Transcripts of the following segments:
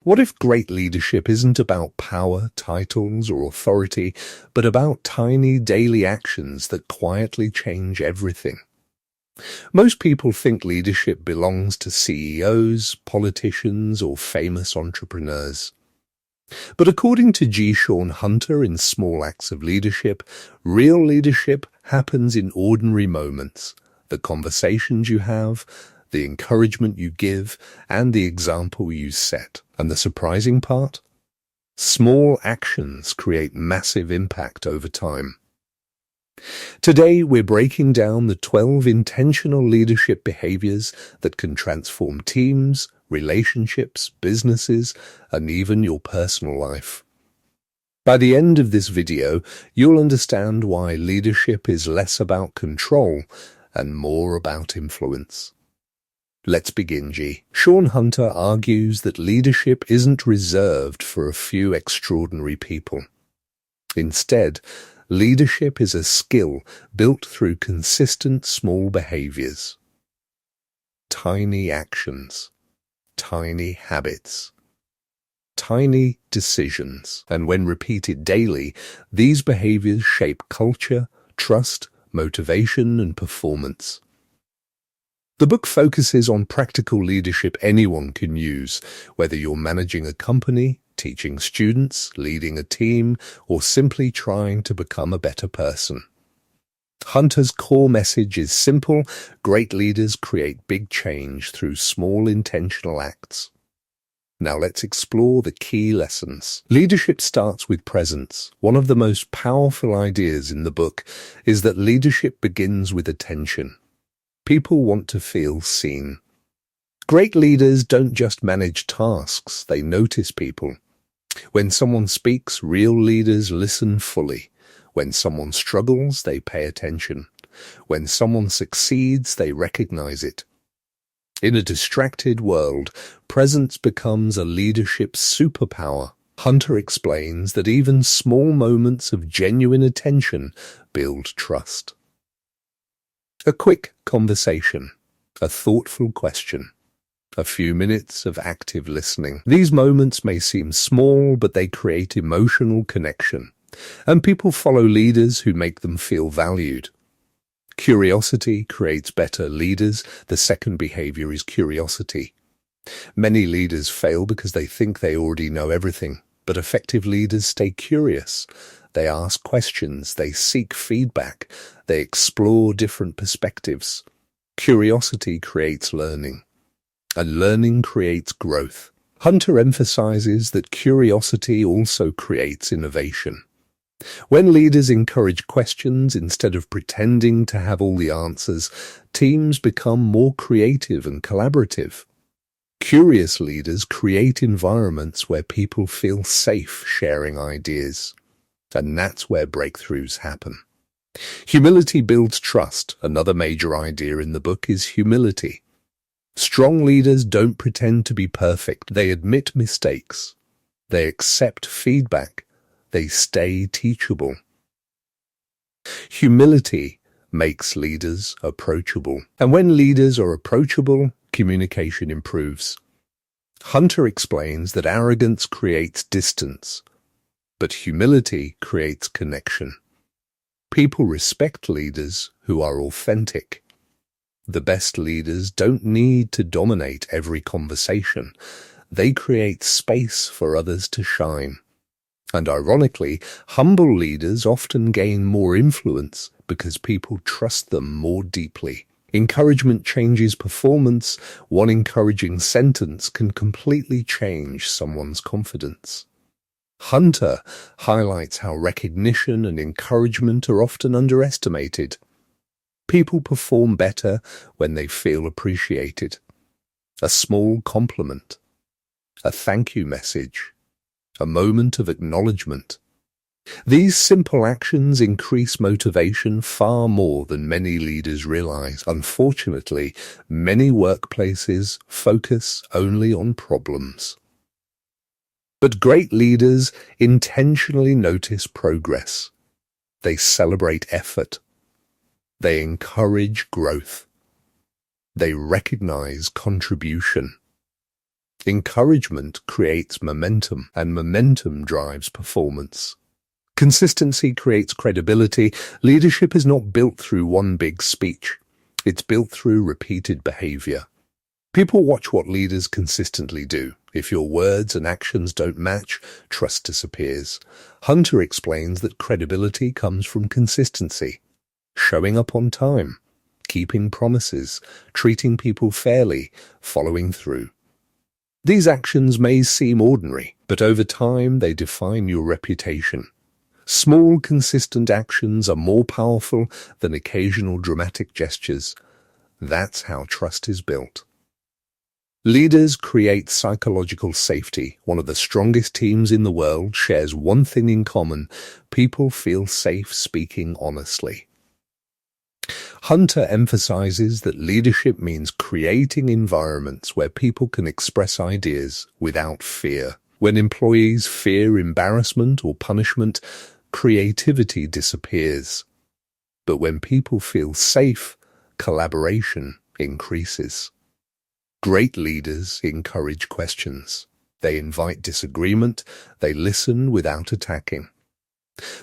What if great leadership isn't about power, titles, or authority, but about tiny daily actions that quietly change everything? Most people think leadership belongs to CEOs, politicians, or famous entrepreneurs. But according to Shawn Hunter in Small Acts of Leadership, real leadership happens in ordinary moments. The conversations you have, the encouragement you give, and the example you set. And the surprising part? Small actions create massive impact over time. Today, we're breaking down the 12 intentional leadership behaviors that can transform teams, relationships, businesses, and even your personal life. By the end of this video, you'll understand why leadership is less about control and more about influence. Let's begin, G. Shawn Hunter argues that leadership isn't reserved for a few extraordinary people. Instead, leadership is a skill built through consistent small behaviors. Tiny actions, tiny habits, tiny decisions. And when repeated daily, these behaviors shape culture, trust, motivation, and performance. The book focuses on practical leadership anyone can use, whether you're managing a company, teaching students, leading a team, or simply trying to become a better person. Hunter's core message is simple: great leaders create big change through small intentional acts. Now let's explore the key lessons. Leadership starts with presence. One of the most powerful ideas in the book is that leadership begins with attention. People want to feel seen. Great leaders don't just manage tasks, they notice people. When someone speaks, real leaders listen fully. When someone struggles, they pay attention. When someone succeeds, they recognize it. In a distracted world, presence becomes a leadership superpower. Hunter explains that even small moments of genuine attention build trust. A quick conversation, a thoughtful question, a few minutes of active listening. These moments may seem small, but they create emotional connection, and people follow leaders who make them feel valued. Curiosity creates better leaders. The second behavior is curiosity. Many leaders fail because they think they already know everything, but effective leaders stay curious. They ask questions, they seek feedback, they explore different perspectives. Curiosity creates learning, and learning creates growth. Hunter emphasizes that curiosity also creates innovation. When leaders encourage questions instead of pretending to have all the answers, teams become more creative and collaborative. Curious leaders create environments where people feel safe sharing ideas. And that's where breakthroughs happen. Humility builds trust. Another major idea in the book is humility. Strong leaders don't pretend to be perfect. They admit mistakes. They accept feedback. They stay teachable. Humility makes leaders approachable. And when leaders are approachable, communication improves. Hunter explains that arrogance creates distance, but humility creates connection. People respect leaders who are authentic. The best leaders don't need to dominate every conversation. They create space for others to shine. And ironically, humble leaders often gain more influence because people trust them more deeply. Encouragement changes performance. One encouraging sentence can completely change someone's confidence. Hunter highlights how recognition and encouragement are often underestimated. People perform better when they feel appreciated. A small compliment, a thank you message, a moment of acknowledgement. These simple actions increase motivation far more than many leaders realize. Unfortunately, many workplaces focus only on problems. But great leaders intentionally notice progress. They celebrate effort. They encourage growth. They recognize contribution. Encouragement creates momentum, and momentum drives performance. Consistency creates credibility. Leadership is not built through one big speech. It's built through repeated behavior. People watch what leaders consistently do. If your words and actions don't match, trust disappears. Hunter explains that credibility comes from consistency. Showing up on time, keeping promises, treating people fairly, following through. These actions may seem ordinary, but over time they define your reputation. Small, consistent actions are more powerful than occasional dramatic gestures. That's how trust is built. Leaders create psychological safety. One of the strongest teams in the world shares one thing in common: people feel safe speaking honestly. Hunter emphasizes that leadership means creating environments where people can express ideas without fear. When employees fear embarrassment or punishment, creativity disappears. But when people feel safe, collaboration increases. Great leaders encourage questions. They invite disagreement. They listen without attacking.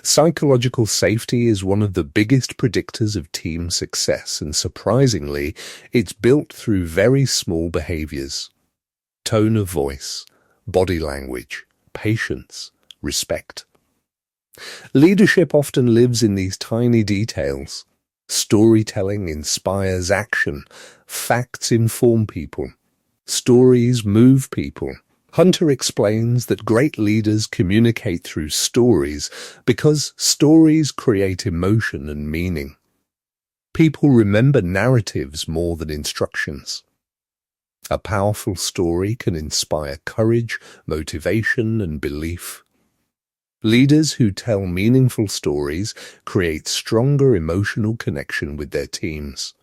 Psychological safety is one of the biggest predictors of team success, and surprisingly, it's built through very small behaviors. Tone of voice, body language, patience, respect. Leadership often lives in these tiny details. Storytelling inspires action. Facts inform people. Stories move people. Hunter explains that great leaders communicate through stories because stories create emotion and meaning. People remember narratives more than instructions. A powerful story can inspire courage, motivation, and belief. Leaders who tell meaningful stories create stronger emotional connection with their teams.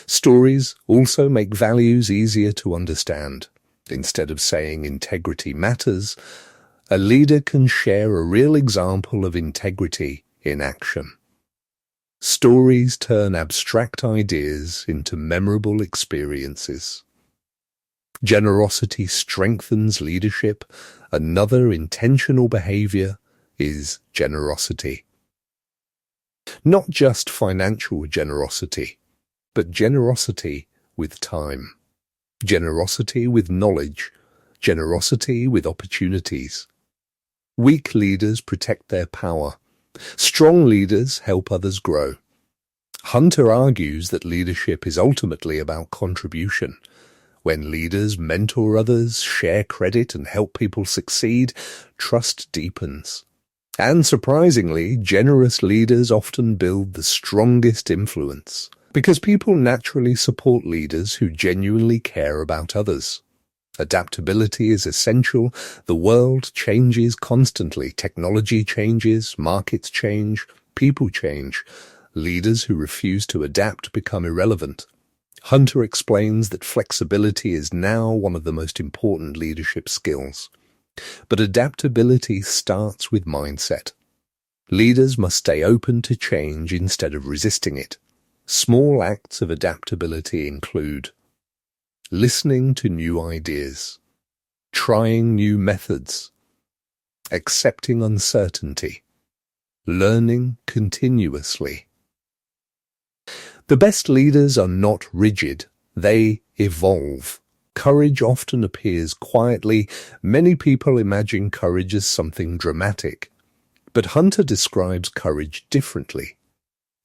Stories also make values easier to understand. Instead of saying integrity matters, a leader can share a real example of integrity in action. Stories turn abstract ideas into memorable experiences. Generosity strengthens leadership. Another intentional behavior is generosity. Not just financial generosity, but generosity with time. Generosity with knowledge. Generosity with opportunities. Weak leaders protect their power. Strong leaders help others grow. Hunter argues that leadership is ultimately about contribution. When leaders mentor others, share credit, and help people succeed, trust deepens. And surprisingly, generous leaders often build the strongest influence, because people naturally support leaders who genuinely care about others. Adaptability is essential. The world changes constantly. Technology changes, markets change, people change. Leaders who refuse to adapt become irrelevant. Hunter explains that flexibility is now one of the most important leadership skills. But adaptability starts with mindset. Leaders must stay open to change instead of resisting it. Small acts of adaptability include listening to new ideas, trying new methods, accepting uncertainty, learning continuously. The best leaders are not rigid, they evolve. Courage often appears quietly. Many people imagine courage as something dramatic, but Hunter describes courage differently.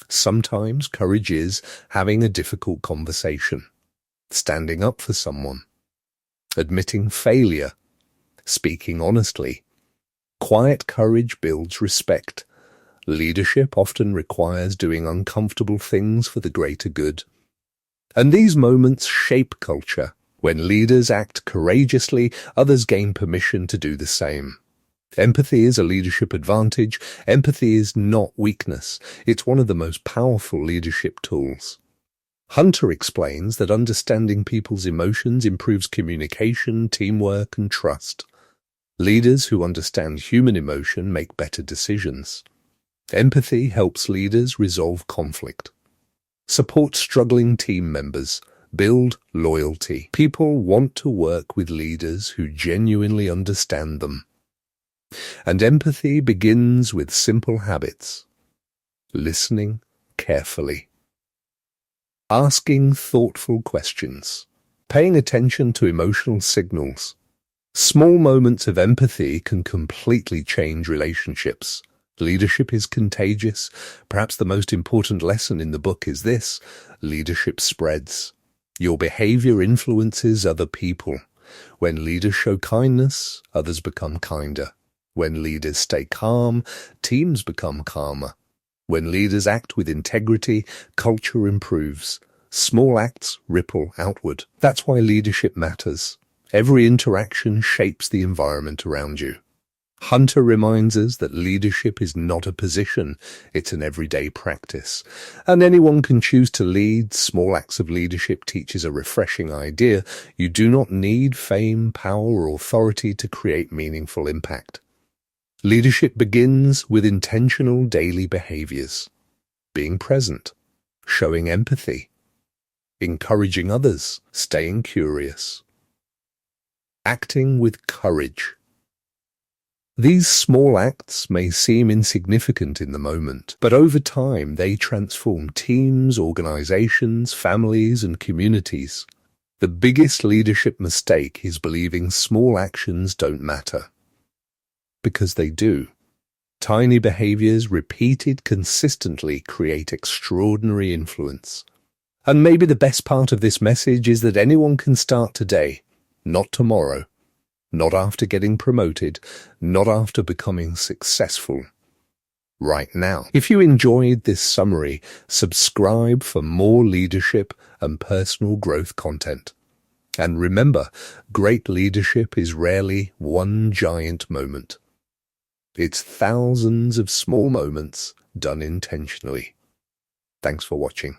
Sometimes courage is having a difficult conversation, standing up for someone, admitting failure, speaking honestly. Quiet courage builds respect. Leadership often requires doing uncomfortable things for the greater good. And these moments shape culture. When leaders act courageously, others gain permission to do the same. Empathy is a leadership advantage. Empathy is not weakness. It's one of the most powerful leadership tools. Hunter explains that understanding people's emotions improves communication, teamwork, and trust. Leaders who understand human emotion make better decisions. Empathy helps leaders resolve conflict. Support struggling team members. build loyalty. People want to work with leaders who genuinely understand them. And empathy begins with simple habits: listening carefully, asking thoughtful questions, paying attention to emotional signals. Small moments of empathy can completely change relationships. Leadership is contagious. Perhaps the most important lesson in the book is this: leadership spreads. Your behavior influences other people. When leaders show kindness, others become kinder. When leaders stay calm, teams become calmer. When leaders act with integrity, culture improves. Small acts ripple outward. That's why leadership matters. Every interaction shapes the environment around you. Hunter reminds us that leadership is not a position, it's an everyday practice. And anyone can choose to lead. Small acts of leadership teaches a refreshing idea. You do not need fame, power, or authority to create meaningful impact. Leadership begins with intentional daily behaviors: being present, showing empathy, encouraging others, staying curious, acting with courage. These small acts may seem insignificant in the moment, but over time they transform teams, organizations, families, and communities. The biggest leadership mistake is believing small actions don't matter. Because they do. Tiny behaviors repeated consistently create extraordinary influence. And maybe the best part of this message is that anyone can start today, not tomorrow, not after getting promoted, not after becoming successful. Right now. If you enjoyed this summary, subscribe for more leadership and personal growth content. And remember, great leadership is rarely one giant moment. It's thousands of small moments done intentionally. Thanks for watching.